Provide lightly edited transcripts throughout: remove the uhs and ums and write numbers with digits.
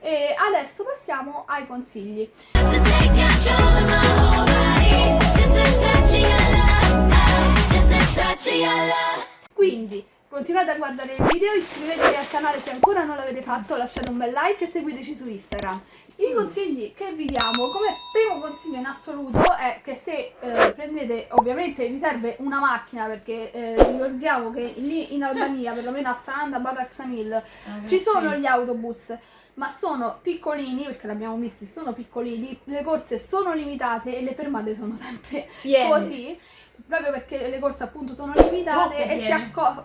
E adesso passiamo ai consigli. Quindi continuate a guardare il video, iscrivetevi al canale se ancora non l'avete fatto, lasciate un bel like e seguiteci su Instagram. I consigli che vi diamo come primo consiglio in assoluto è che se prendete, ovviamente vi serve una macchina, perché ricordiamo che lì in Albania, perlomeno a Sananda, Barraksamil, ci sono gli autobus, ma sono piccolini, perché l'abbiamo visti, sono piccolini, le corse sono limitate e le fermate sono sempre così. Proprio perché le corse appunto sono limitate e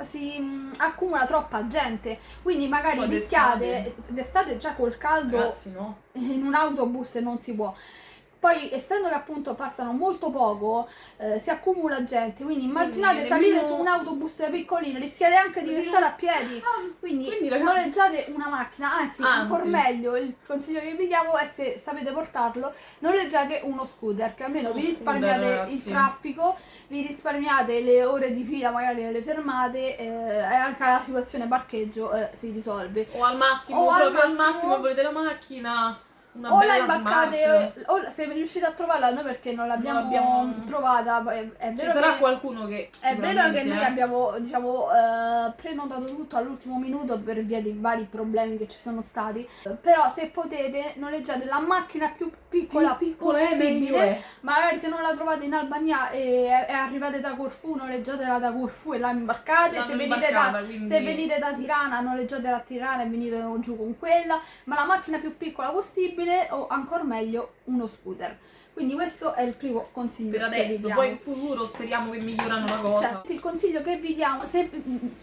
si accumula troppa gente, quindi magari rischiate d'estate già col caldo. Ragazzi, no. In un autobus non si può. Poi, essendo che appunto passano molto poco, si accumula gente, quindi immaginate salire su un autobus piccolino, rischiate anche di restare a piedi, quindi noleggiate una macchina, anzi ancora meglio, il consiglio che vi diamo è, se sapete portarlo, noleggiate uno scooter, che almeno vi risparmiate il traffico, vi risparmiate le ore di fila magari nelle fermate, e anche la situazione parcheggio si risolve. O al massimo, al massimo volete la macchina. O la imbarcate, o se riuscite a trovarla, noi perché non l'abbiamo trovata, è vero. Ci sarà qualcuno che è vero che noi abbiamo, diciamo, prenotato tutto all'ultimo minuto per via dei vari problemi che ci sono stati, però se potete noleggiate la macchina più piccola possibile, magari se non la trovate in Albania e arrivate da Corfù, noleggiatela da Corfù e la imbarcate, se venite da Tirana noleggiatela a Tirana e venite giù con quella, ma la macchina più piccola possibile, o ancora meglio uno scooter. Quindi questo è il primo consiglio per adesso, poi in futuro speriamo che migliorano la cosa. Certo, il consiglio che vi diamo, se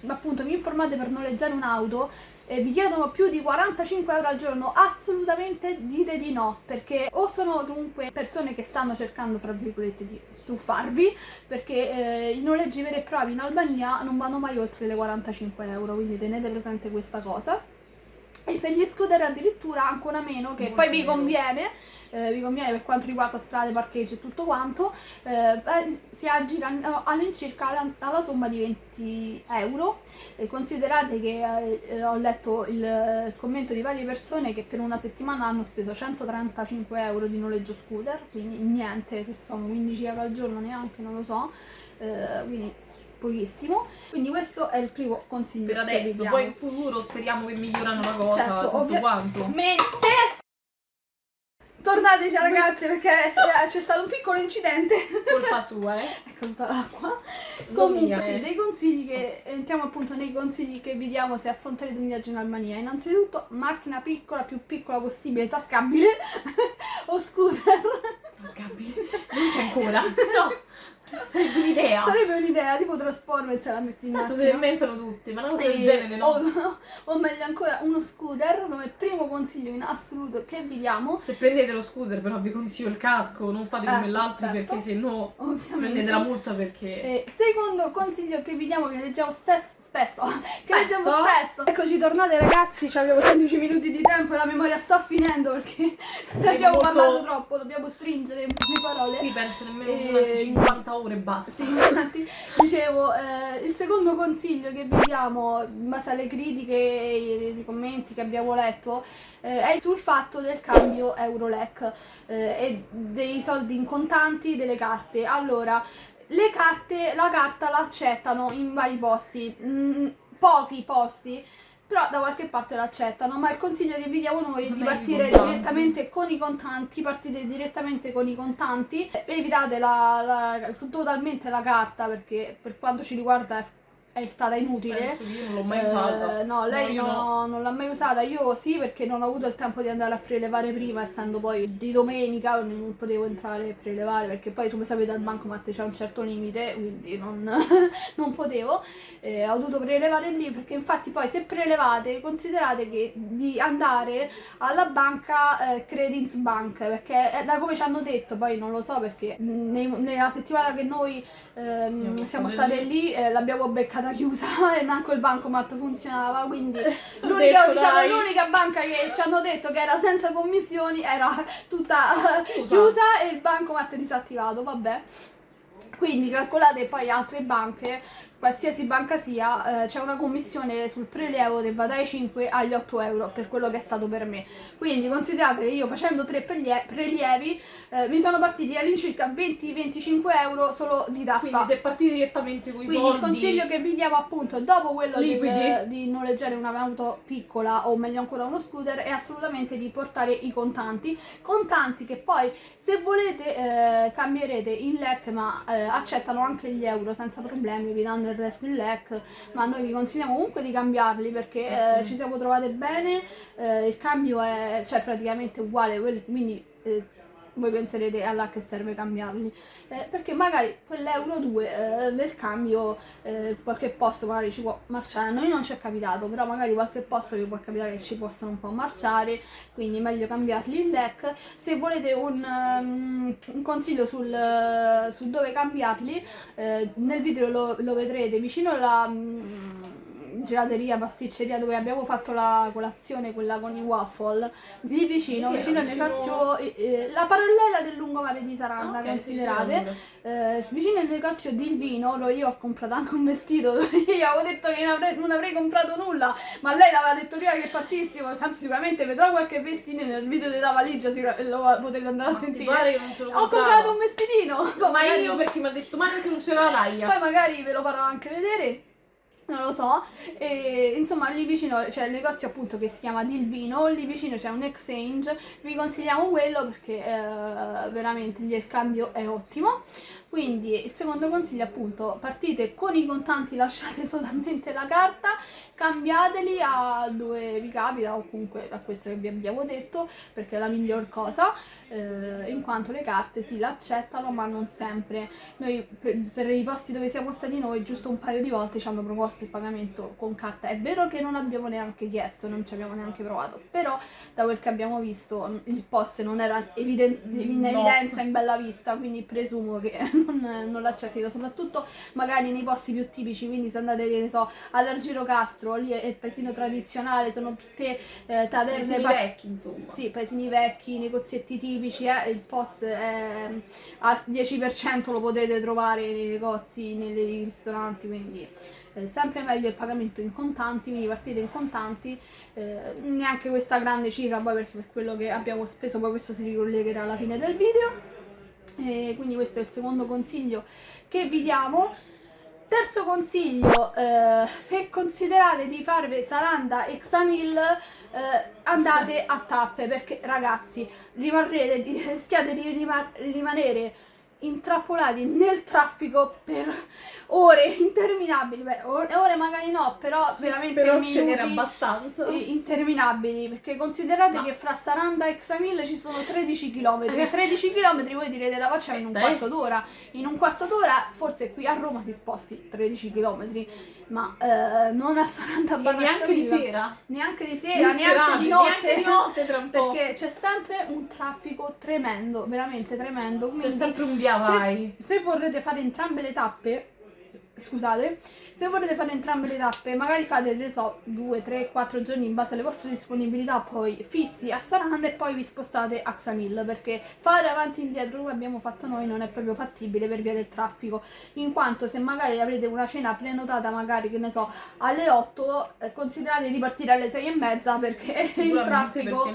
appunto vi informate per noleggiare un'auto e vi chiedono più di 45 euro al giorno, assolutamente dite di no, perché o sono comunque persone che stanno cercando, fra virgolette, di truffarvi, perché i noleggi veri e propri in Albania non vanno mai oltre le 45 euro, quindi tenete presente questa cosa. E per gli scooter addirittura ancora meno, che poi vi conviene per quanto riguarda strade, parcheggi e tutto quanto, si aggira all'incirca alla somma di 20 euro. Considerate che ho letto il commento di varie persone che per una settimana hanno speso 135 euro di noleggio scooter, quindi niente, che sono 15 euro al giorno neanche, non lo so, quindi pochissimo. Quindi questo è il primo consiglio per adesso, poi in futuro speriamo che migliorano la cosa, certo, tutto quanto. Tornateci ragazzi, perché c'è stato un piccolo incidente. Colpa sua, Ecco tutta l'acqua. Comunque sì, dei consigli che entriamo appunto nei consigli che vi diamo se affronterete un viaggio in Albania. Innanzitutto macchina piccola, più piccola possibile, tascabile o scooter. Tascabile? Non c'è ancora. No. Sarebbe un'idea. Sarebbe un'idea, tipo Transformers, se la metti in tanto macchina. se ne inventano tutti, ma una cosa del genere no. O meglio ancora uno scooter, come primo consiglio in assoluto che vi diamo. Se prendete lo scooter però vi consiglio il casco, non fate come l'altro, certo, perché se no prendete la multa perché... Secondo consiglio che vi diamo, che leggiamo spesso. Eccoci tornate ragazzi, abbiamo 16 minuti di tempo e la memoria sta finendo perché se abbiamo parlato troppo dobbiamo stringere le parole. Qui penso nemmeno 50 ore e basta. Sì, infatti, dicevo, il secondo consiglio che vi diamo in base alle critiche e ai commenti che abbiamo letto è sul fatto del cambio Eurolec e dei soldi in contanti, delle carte. Allora, la carta l'accettano in vari posti, pochi posti, però da qualche parte l'accettano, ma il consiglio che vi diamo noi è di partire direttamente con i contanti, partite direttamente con i contanti, evitate totalmente la carta, perché per quanto ci riguarda è stata inutile. Penso che io non l'ho mai usata. No, lei non l'ha mai usata, io sì, perché non ho avuto il tempo di andare a prelevare prima, essendo poi di domenica, non potevo entrare a prelevare, perché poi come sapete al bancomat c'è un certo limite, quindi non potevo, ho dovuto prelevare lì, perché infatti poi se prelevate considerate che di andare alla banca Credits Bank, perché da come ci hanno detto, poi non lo so perché nella settimana che noi siamo state lì l'abbiamo beccata chiusa e manco il bancomat funzionava, quindi l'unica banca che ci hanno detto che era senza commissioni era tutta chiusa e il bancomat disattivato, vabbè. Quindi calcolate poi altre banche qualsiasi banca sia, c'è una commissione sul prelievo che va dai 5 agli 8 euro per quello che è stato per me. Quindi considerate che io facendo 3 prelievi mi sono partiti all'incirca 20-25 euro solo di tassa. Quindi se partiti direttamente con i Quindi soldi, il consiglio che vi diamo appunto dopo quello liquidi, di noleggiare un'auto piccola o meglio ancora uno scooter è assolutamente di portare i contanti che poi se volete cambierete in LEC, ma accettano anche gli euro senza problemi, vi danno il resto in LEC, ma noi vi consigliamo comunque di cambiarli perché ci siamo trovate bene, il cambio è cioè, praticamente uguale, quindi voi penserete a che serve cambiarli, perché magari quell'euro 2 del cambio qualche posto magari ci può marciare. A noi non ci è capitato, però magari qualche posto vi può capitare che ci possono un po' marciare, quindi è meglio cambiarli in LEC. Se volete un consiglio su dove cambiarli, nel video lo vedrete vicino alla gelateria, pasticceria dove abbiamo fatto la colazione, quella con i waffle, lì vicino al negozio, la parallela del lungomare di Saranda, considerate, vicino al negozio di vino, io ho comprato anche un vestito, io avevo detto che non avrei comprato nulla, ma lei l'aveva detto prima che partissimo, tanto sicuramente vedrò qualche vestito nel video della valigia, lo potete andare a sentire. Ho comprato un vestitino, ma io perché mi ha detto ma perché non c'era la taglia, poi magari ve lo farò anche vedere. Non lo so, e insomma lì vicino c'è il negozio appunto che si chiama Dilvino, lì vicino c'è un exchange, vi consigliamo quello perché veramente lì il cambio è ottimo. Quindi il secondo consiglio appunto, partite con i contanti, lasciate totalmente la carta, cambiateli a dove vi capita o comunque a questo che vi abbiamo detto, perché è la miglior cosa, in quanto le carte sì l'accettano ma non sempre. Noi per i posti dove siamo stati noi giusto un paio di volte ci hanno proposto il pagamento con carta. È vero che non abbiamo neanche chiesto, non ci abbiamo neanche provato, però da quel che abbiamo visto il post non era in evidenza, in bella vista, quindi presumo che non l'accettino, soprattutto magari nei posti più tipici, quindi se andate, ne so, all'Argiro Castro, lì è il paesino tradizionale, sono tutte taverne paesini vecchi, insomma. Sì, paesini vecchi, negozietti tipici, il post al 10% lo potete trovare nei negozi, nei ristoranti, quindi sempre meglio il pagamento in contanti, quindi partite in contanti, neanche questa grande cifra poi perché per quello che abbiamo speso, poi questo si ricollegherà alla fine del video. Quindi questo è il secondo consiglio che vi diamo. Terzo consiglio, se considerate di farvi Saranda e Xamil, andate a tappe, perché ragazzi rischiate di rimanere intrappolati nel traffico per ore interminabili. Beh, ore magari no, però veramente però minuti ce n'era abbastanza interminabili, perché considerate che fra Saranda e Xamil ci sono 13 km. 13 km voi direte la facciamo in un quarto d'ora. In un quarto d'ora forse qui a Roma ti sposti 13 km, ma non a Saranda a neanche di sera. Neanche di sera, neanche di notte tra un po'. Perché c'è sempre un traffico tremendo, veramente tremendo. Quindi, c'è sempre un via vai. Se vorrete fare entrambe le tappe, scusate, se volete fare entrambe le tappe, magari fate, ne so, 2, 3, 4 giorni in base alle vostre disponibilità, poi fissi a Saranda e poi vi spostate a Xamil, perché fare avanti e indietro come abbiamo fatto noi non è proprio fattibile per via del traffico, in quanto se magari avrete una cena prenotata magari, che ne so, alle 8, considerate di partire alle 6 e mezza perché il traffico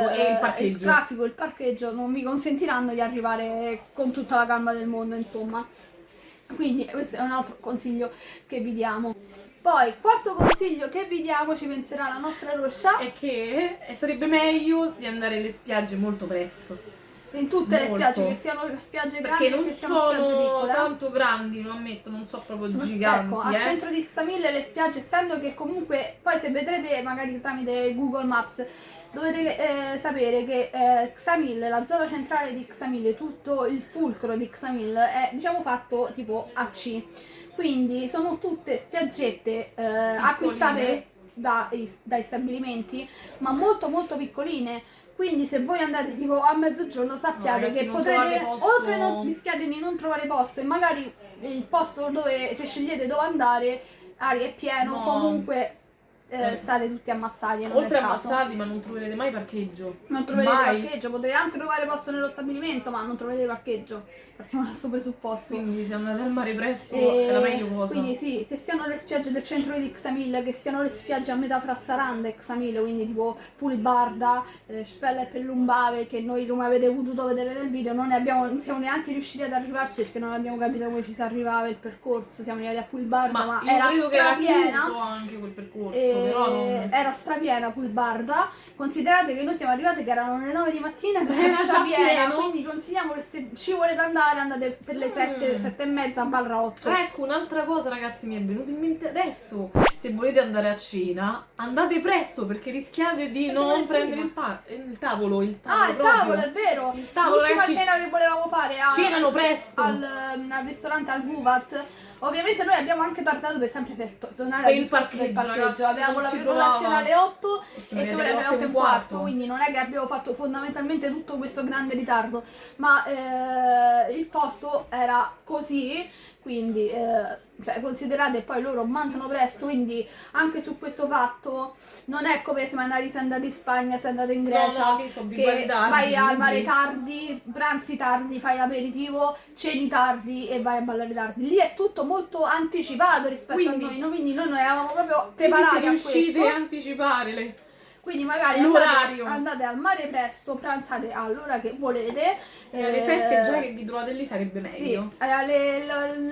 e il parcheggio. Il parcheggio non vi consentiranno di arrivare con tutta la calma del mondo, insomma. Quindi questo è un altro consiglio che vi diamo. Poi, quarto consiglio che vi diamo, ci penserà la nostra Roscia, è che sarebbe meglio di andare alle spiagge molto presto. In tutte le spiagge, che siano spiagge grandi perché non che siano spiagge piccole. Tanto grandi, non ammetto, non so proprio giganti. Ecco, al centro di Xamil le spiagge, essendo che comunque, poi se vedrete magari tramite Google Maps, dovete sapere che Xamil, la zona centrale di Xamil, tutto il fulcro di Xamil è diciamo fatto tipo AC, quindi sono tutte spiaggette acquistate dai stabilimenti, ma molto molto piccoline. Quindi se voi andate tipo a mezzogiorno sappiate che potrete, oltre non rischiate di non trovare posto e magari il posto dove scegliete dove andare, è pieno, comunque state tutti ammassati e non oltre è il caso. ammassati, ma non troverete mai parcheggio. Non troverete mai parcheggio, potete anche trovare posto nello stabilimento, ma non troverete parcheggio. Partiamo da questo presupposto. Quindi se andate al mare presto è la meglio cosa. Quindi sì, che siano le spiagge del centro di Xamil, che siano le spiagge a metà fra Saranda e Xamil, quindi tipo Pulbarda, Spella e Pellumbave, che noi come avete potuto vedere nel video non siamo neanche riusciti ad arrivarci perché non abbiamo capito come ci si arrivava il percorso. Siamo arrivati a Pulbarda, ma io era credo che era strapiena. chiuso anche quel percorso, però non... Era strapiena Pulbarda. Considerate che noi siamo arrivate che erano le 9 di mattina ed Era era già già piena, pieno. quindi consigliamo che se ci volete andare andate per le 7, 7 e mezza barra 8. Ecco, un'altra cosa ragazzi mi è venuta in mente adesso. Se volete andare a cena, andate presto perché rischiate di non prendere il tavolo. Il tavolo, il tavolo, è vero! Il tavolo, L'ultima ragazzi, cena che volevamo fare cenano presto. al ristorante al Guvat. Ovviamente noi abbiamo anche tardato sempre per tornare Per al il discorso del parcheggio, parcheggio. ragazzi, Avevamo non la si prenotazione trovava. alle 8 E e siamo siamo arrivati alle alle 8 e un quarto, quindi non è che abbiamo fatto fondamentalmente tutto questo grande ritardo, ma il posto era così, quindi cioè, considerate poi loro mangiano presto, quindi anche su questo fatto non è come se magari sei andati in Spagna, sei andata in Grecia, lì sono che tardi, vai al mare quindi... tardi, pranzi tardi, fai l'aperitivo, ceni tardi e vai a ballare tardi. Lì è tutto molto anticipato rispetto a noi, quindi noi non eravamo proprio preparati a riuscite questo. a anticipare Quindi magari andate al mare presto, pranzate all'ora che volete. Alle 7 già che vi trovate lì sarebbe meglio. Sì,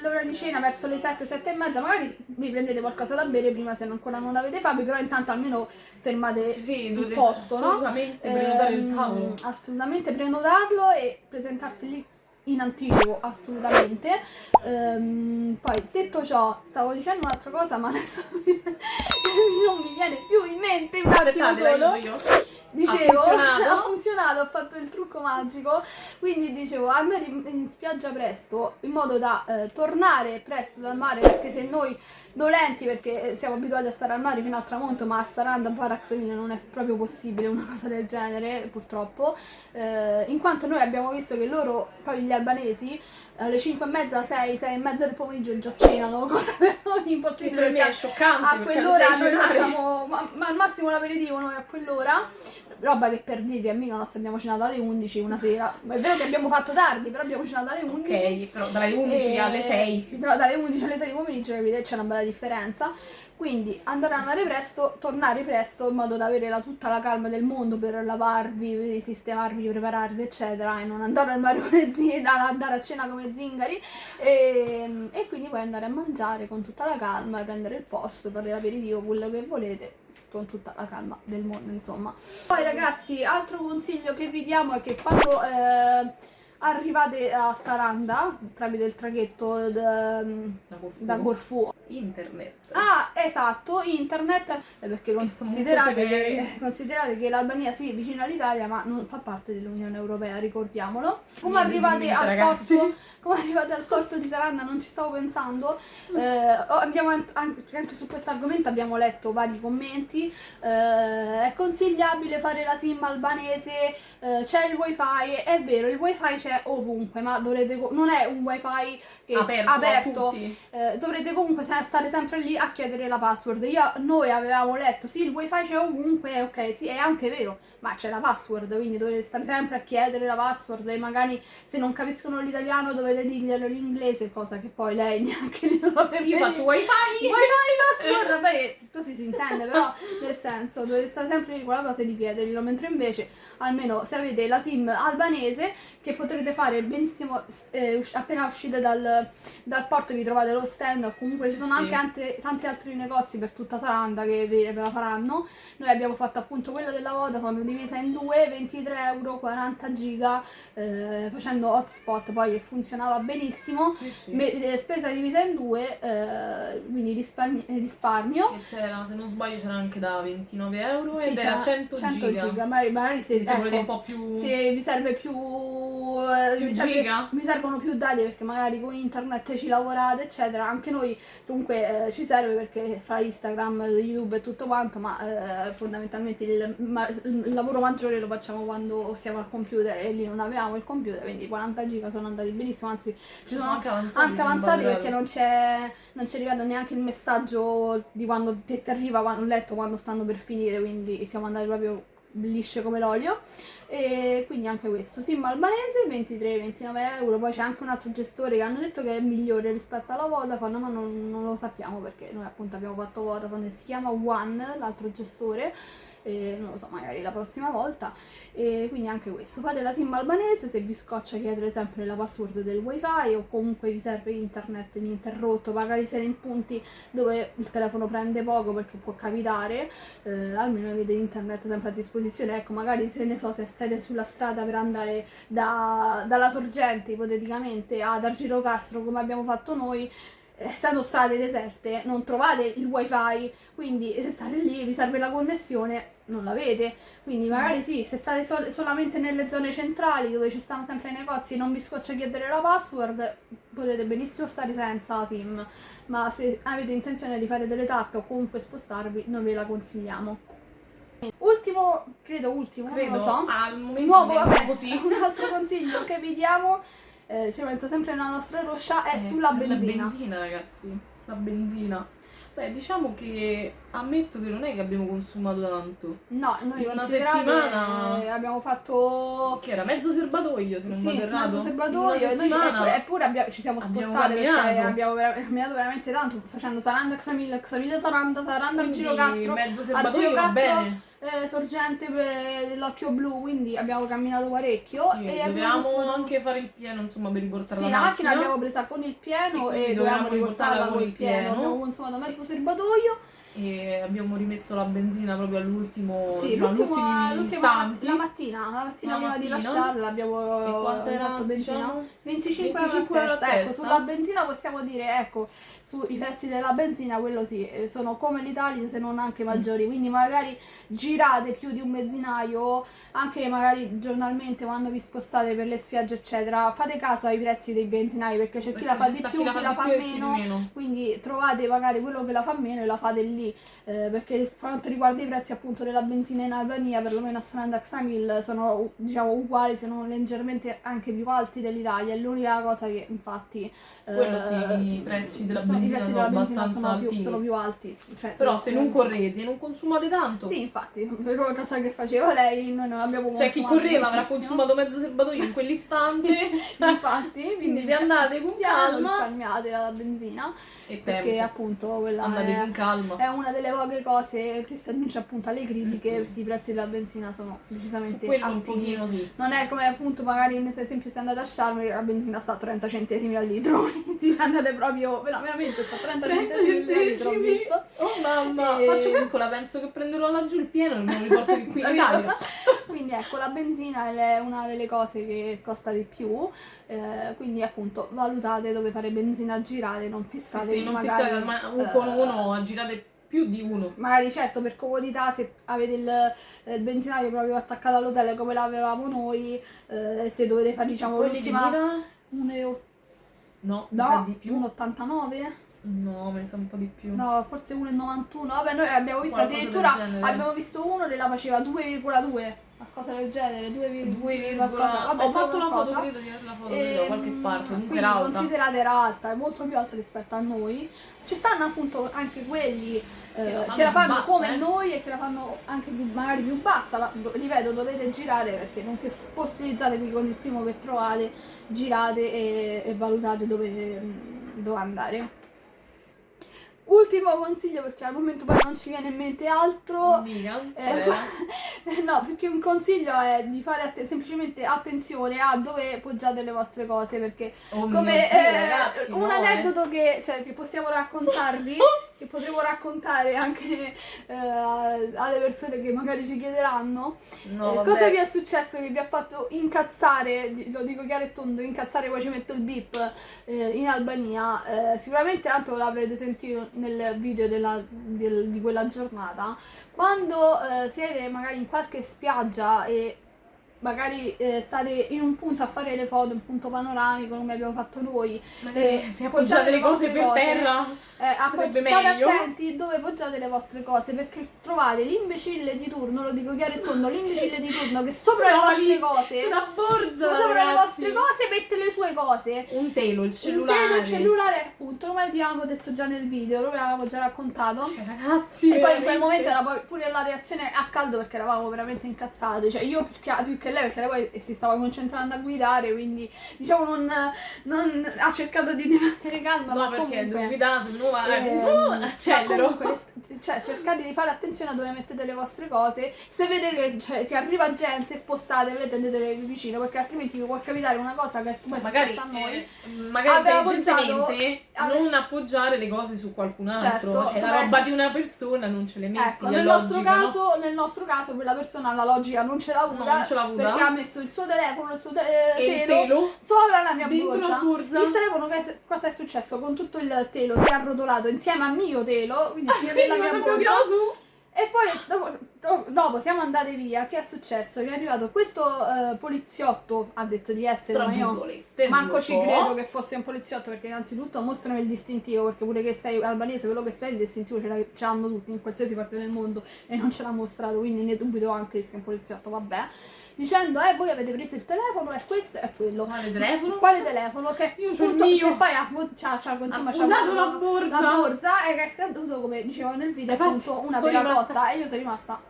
l'ora di cena verso le 7, 7 e mezza, magari vi prendete qualcosa da bere prima se ancora non avete fame, però intanto almeno fermate il posto, assolutamente prenotare il tavolo. Assolutamente prenotarlo e presentarsi lì in anticipo, assolutamente. Poi detto ciò, stavo dicendo un'altra cosa ma adesso non mi viene più in mente, un attimo solo. Dicevo, ha funzionato, ho fatto il trucco magico, quindi dicevo andare in spiaggia presto in modo da tornare presto dal mare, perché se noi dolenti, perché siamo abituati a stare al mare fino al tramonto, ma a Saranda, Paraxamine non è proprio possibile una cosa del genere, purtroppo, in quanto noi abbiamo visto che loro, proprio gli albanesi, alle 5 e mezza, 6, 6 e mezza del pomeriggio già cenano, cosa per noi impossibile. Per me è scioccante, a quell'ora noi facciamo, ma al massimo l'aperitivo noi a quell'ora, roba che per dirvi a Mykonos abbiamo cenato alle 11 una sera. È vero che abbiamo fatto tardi, però abbiamo cenato alle 11. Ok, però dalle 11 alle 6. Però dalle 11 alle 6 di pomeriggio, capite, c'è una bella differenza. Quindi andare al mare presto, tornare presto in modo da avere tutta la calma del mondo per lavarvi, sistemarvi, prepararvi, eccetera, e non andare al mare andare a cena come zingari, e quindi poi andare a mangiare con tutta la calma e prendere il posto, fare l'aperitivo, quello che volete, con tutta la calma del mondo, insomma. Poi ragazzi, altro consiglio che vi diamo è che quando arrivate a Saranda tramite il traghetto da Corfù, internet. Ah, esatto, internet, perché considerate che l'Albania sì, è vicino all'Italia, ma non fa parte dell'Unione Europea, ricordiamolo. Come arrivate al porto di Saranda, non ci stavo pensando, abbiamo anche su questo argomento abbiamo letto vari commenti, è consigliabile fare la SIM albanese, c'è il wifi, è vero, il wifi c'è ovunque, ma non è un wifi che aperto, dovrete comunque stare sempre lì a chiedere la password. Noi avevamo letto sì, il wifi c'è ovunque, ok, sì, è anche vero, ma c'è la password, quindi dovete stare sempre a chiedere la password e magari se non capiscono l'italiano dovete dirglielo l'inglese, cosa che poi lei neanche lo sapeva. Io faccio wifi password, beh, così si intende, però nel senso dovete stare sempre lì con la cosa di chiederglielo, mentre invece almeno se avete la SIM albanese, che potrete fare benissimo appena uscite dal porto, vi trovate lo stand, comunque ci sono anche tanti altri negozi per tutta Saranda che ve la faranno. Noi abbiamo fatto appunto quella della Vodafone divisa in due, 23 euro, 40 giga, facendo hotspot, poi funzionava benissimo. Spesa divisa in due, quindi risparmio. E c'era, se non sbaglio, c'era anche da 29 euro ed era 100 giga. Magari se volete un po' più... se vi serve mi servono più dati, perché magari con internet ci lavorate, eccetera. Anche noi comunque ci serve perché fra Instagram, YouTube e tutto quanto, ma fondamentalmente il lavoro maggiore lo facciamo quando stiamo al computer e lì non avevamo il computer, quindi 40 giga sono andati benissimo, anzi ci sono anche avanzati perché non c'è arrivato neanche il messaggio di quando ti arriva un letto quando stanno per finire, quindi siamo andati proprio lisce come l'olio. E quindi anche questo SIM albanese 23-29 euro. Poi c'è anche un altro gestore che hanno detto che è migliore rispetto alla Vodafone, ma non lo sappiamo perché noi appunto abbiamo fatto Vodafone, si chiama One l'altro gestore, non lo so, magari la prossima volta. E quindi anche questo, fate la SIM albanese, se vi scoccia chiedere sempre la password del wifi o comunque vi serve internet ininterrotto, magari siete in punti dove il telefono prende poco, perché può capitare, almeno avete internet sempre a disposizione. Ecco, magari se ne so, se state sulla strada per andare dalla Sorgente ipoteticamente ad Argirocastro come abbiamo fatto noi, essendo strade deserte non trovate il wifi, quindi se state lì vi serve la connessione, non l'avete, quindi magari sì, se state solamente nelle zone centrali dove ci stanno sempre i negozi e non vi scoccia chiedere la password, potete benissimo stare senza SIM, ma se avete intenzione di fare delle tappe o comunque spostarvi non ve la consigliamo. Credo ultimo, non lo so, al momento nuovo, vabbè, così. un altro consiglio che vi diamo, ci pensa sempre nella nostra roscia, è sulla benzina. La benzina, ragazzi, la benzina. Beh, diciamo che ammetto che non è che abbiamo consumato tanto. No, noi in una considerate, settimana abbiamo fatto... Che era mezzo serbatoio, se non Sì, vado errato. mezzo In serbatoio, una e noi settimana eppure ci siamo abbiamo spostate perché camminato. abbiamo camminato veramente tanto, facendo Saranda, Xamil, Xamil Saranda, Saranda, Quindi Argirocastro, mezzo serbatoio va bene. Sorgente dell'Occhio Blu, quindi abbiamo camminato parecchio. Sì, e dovevamo anche fare il pieno, insomma, per riportare sì, la macchina l'abbiamo presa con il pieno e e dovevamo riportarla con il pieno. Abbiamo consumato mezzo serbatoio. E abbiamo rimesso la benzina proprio all'ultimo, Sì, diciamo, all'ultimi istanti. la mattina prima di lasciarla abbiamo fatto benzina. Diciamo? 25 euro a testa. Ecco, sulla benzina possiamo dire, ecco, sui prezzi della benzina, quello sì, sono come l'Italia se non anche maggiori, quindi magari girate più di un benzinaio, anche magari giornalmente quando vi spostate per le spiagge eccetera, fate caso ai prezzi dei benzinai, perché c'è chi la fa di più, chi la fa meno, quindi trovate magari quello che la fa meno e la fate lì. Perché per quanto riguarda i prezzi appunto della benzina in Albania, perlomeno a Saranda Xamil, sono diciamo uguali, se non leggermente anche più alti dell'Italia. È l'unica cosa che infatti quello sì, i prezzi della benzina sono abbastanza alti, sono più alti, cioè, però se non correte non consumate tanto. sì, infatti, per una cosa che faceva lei noi non abbiamo consumato, cioè chi correva avrà consumato mezzo serbatoio in quell'istante. Sì, infatti, quindi se andate con calma risparmiate la benzina e perché tempo. appunto quella andate con calma, è una delle poche cose che si annuncia appunto alle critiche, perché i prezzi della benzina sono decisamente quello alti. un pochino sì. Non è come appunto magari per esempio se andate a Sharm la benzina sta a 30 centesimi al litro, quindi andate proprio, veramente sta a 30 centesimi al litro, ho visto. Oh mamma, faccio calcola, penso che prenderò laggiù il pieno e me lo riporto qui in Italia. Quindi ecco, la benzina è una delle cose che costa di più, quindi appunto valutate dove fare benzina girate, non fissate sì, non magari fissate, ma con uno girate più di uno. Magari certo per comodità, se avete il benzinaio proprio attaccato all'hotel come l'avevamo noi, se dovete fare diciamo l'ultima no, di più. 1,89? No, me ne sa un po' di più. No, forse 1,91. Vabbè, noi abbiamo visto addirittura, abbiamo visto uno che la faceva 2,2, qualcosa del genere, 2, qualcosa. Vabbè, ho fatto la foto, credo di averla foto da qualche parte, comunque era alta. Considerate era alta, è molto più alta rispetto a noi. Ci stanno appunto anche quelli che la fanno bassa, come noi e che la fanno anche magari più bassa, ripeto, dovete girare perché non fossilizzatevi con il primo che trovate, girate e valutate dove andare. Ultimo consiglio, perché al momento poi non ci viene in mente altro. No, perché un consiglio è di fare semplicemente attenzione a dove poggiate le vostre cose, perché come ragazzi, un aneddoto che possiamo raccontarvi, che potremo raccontare anche alle persone che magari ci chiederanno, cosa vi è successo che vi ha fatto incazzare, lo dico chiaro e tondo, incazzare, poi ci metto il beep, in Albania. Sicuramente tanto l'avrete sentito nel video di quella giornata, quando siete magari in qualche spiaggia e magari state in un punto a fare le foto, un punto panoramico come abbiamo fatto noi, se appoggiate le cose per terra sarebbe state meglio. attenti dove appoggiate le vostre cose, perché trovate l'imbecille di turno, lo dico chiaro e tondo, l'imbecille di turno che sopra le vostre cose, sulla borsa, sopra le vostre cose mette le sue cose, un telo, il cellulare. un telo, il cellulare, appunto, come abbiamo detto già nel video, lo avevamo già raccontato. Ragazzi, E poi in quel momento era pure la reazione a caldo, perché eravamo veramente incazzate, cioè io più che lei, perché lei poi si stava concentrando a guidare, quindi diciamo non ha cercato di rimanere calma, no, ma perché comunque dubitava se no accelero. accelero. Cioè cercate di fare attenzione a dove mettete le vostre cose, se vedete che arriva gente spostate, tendetele vicino, perché altrimenti vi può capitare una cosa che come è successa a noi. Magari Aveva intelligentemente non appoggiare le cose su qualcun altro, Certo, cioè la roba di una persona non ce le metti. Ecco, è nel logica, nostro caso quella persona la logica non ce l'ha avuta, non ce l'ha avuta. perché ha messo il suo telefono, il suo e il telo sopra la mia dentro borsa. la borsa. Il telefono, cosa è successo? Con tutto il telo si è arrotolato insieme al mio telo, quindi io nella mia borsa. Su. E poi dopo siamo andate via. Che è successo? Che è arrivato questo poliziotto, ha detto di essere, Tra ma io virgolette, manco non lo ci so. credo che fosse un poliziotto, perché innanzitutto mostrami il distintivo, perché pure che sei albanese, quello che sei, il distintivo ce l'hanno tutti in qualsiasi parte del mondo e non ce l'ha mostrato, quindi ne dubito anche che sia un poliziotto, vabbè. Dicendo, voi avete preso il telefono, e questo è quello. Quale telefono? Quale telefono? Che io c'ho il punto, mio. che poi ha svuotato la borsa. La borsa, e che è caduto, come dicevo nel video, Infatti, appunto una sono peracotta, e io sono rimasta.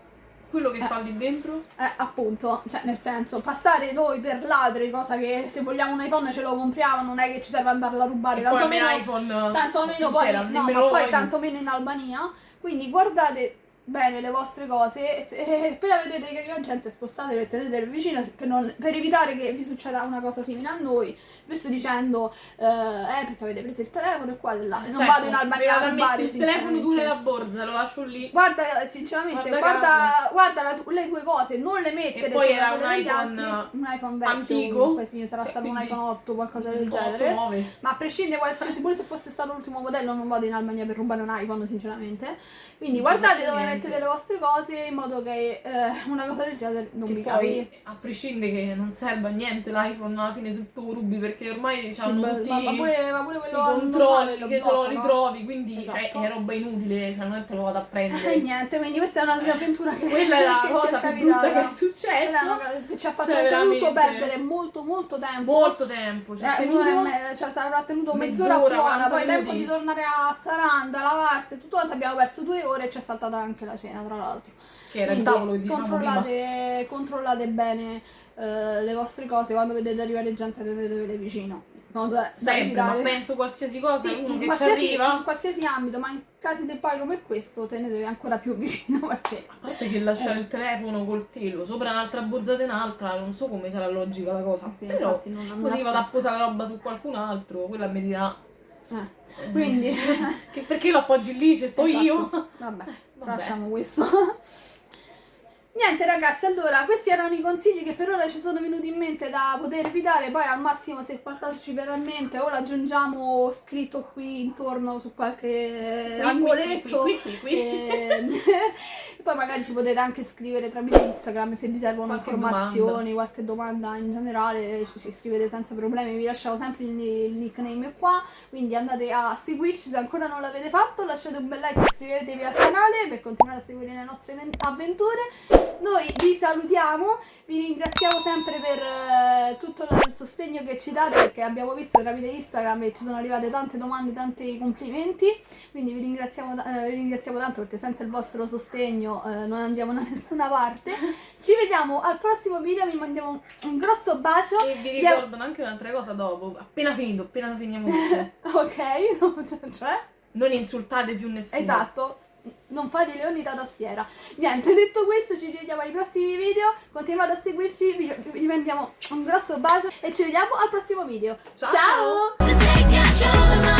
Quello che fa lì dentro? Appunto, cioè nel senso, passare noi per ladri, cosa che se vogliamo un iPhone ce lo compriamo, non è che ci serve andarlo a rubare, E tanto poi meno iPhone, tanto meno poi, sincera, no, nemmeno ma poi voi. tanto meno in Albania, quindi guardate bene le vostre cose, se appena vedete che arriva gente, spostate per tenere vicino, per evitare che vi succeda una cosa simile a noi. Vi sto dicendo perché avete preso il telefono e qua e là, non vado in Albania a rubare, il telefono tu nella borsa, lo lascio lì. Guarda, sinceramente, guarda le tue cose, non le mettere. E poi era un iPhone vecchio, antico, comunque sì, sarà stato un quindi iPhone 8 qualcosa del 8, genere. 9. Ma a prescindere qualsiasi, pure se fosse stato l'ultimo modello, non vado in Albania per rubare un iPhone, sinceramente. Quindi Non ci guardate faccio dove niente. mettete le vostre cose, in modo che una cosa del genere non Che vi poi, capi. a prescindere che non serve a niente l'iPhone alla fine se tu lo rubi, perché ormai hanno tutti ma pure quello i normale controlli lo che te lo bloccano. ritrovi, quindi Esatto. è roba inutile, cioè non è che te lo vado a E prendere. niente, quindi questa è un'altra avventura che Quella è la che cosa ci è più brutta che è capitata. successa. Quella è una cosa che ci ha fatto Cioè, oltretutto veramente. perdere molto tempo. Molto tempo, cioè Ci avrà tenuto mezz'ora buona, 40 poi tempo minuti. di tornare a Saranda, lavarsi e tutto quanto, abbiamo perso 2 ore e ci è saltata anche la cena, tra l'altro. che era il Quindi tavolo che dicevamo prima. controllate bene le vostre cose, quando vedete arrivare gente tenetevele vicino. No, Sempre, ma penso qualsiasi cosa, sì, uno in che ci qualsiasi, arriva. in qualsiasi ambito, ma in casi di poi come questo tenetevi ancora più vicino, perché A parte che lasciare il telefono col telo sopra un'altra borsata in un'altra, non so come sarà logica la cosa. sì, Però infatti non così ha vado a senso. posare la roba su qualcun altro, quella mi dirà. Quindi Perché lo appoggi lì? Ci sto io? esatto. Vabbè, Vabbè. lasciamo questo. Niente ragazzi, allora questi erano i consigli che per ora ci sono venuti in mente da potervi dare, poi al massimo se qualcosa ci verrà in mente o l'aggiungiamo scritto qui intorno su qualche angoletto qui. e poi magari ci potete anche scrivere tramite Instagram se vi servono Qualche informazioni, qualche domanda in generale, ci scrivete senza problemi, vi lasciamo sempre il nickname qua, quindi andate a seguirci se ancora non l'avete fatto, lasciate un bel like, iscrivetevi al canale per continuare a seguire le nostre avventure. Noi vi salutiamo, vi ringraziamo sempre per tutto il sostegno che ci date, perché abbiamo visto tramite Instagram e ci sono arrivate tante domande, tanti complimenti, quindi vi ringraziamo tanto, perché senza il vostro sogno non andiamo da nessuna parte. Ci vediamo al prossimo video, vi mandiamo un grosso bacio E vi ricordano anche un'altra cosa dopo, appena finiamo tutto. ok, cioè Non insultate più nessuno. esatto, non fate i leoni da tastiera. Niente, detto questo, ci rivediamo ai prossimi video, continuate a seguirci, vi mandiamo un grosso bacio e ci vediamo al prossimo video. Ciao! Ciao! To take control of my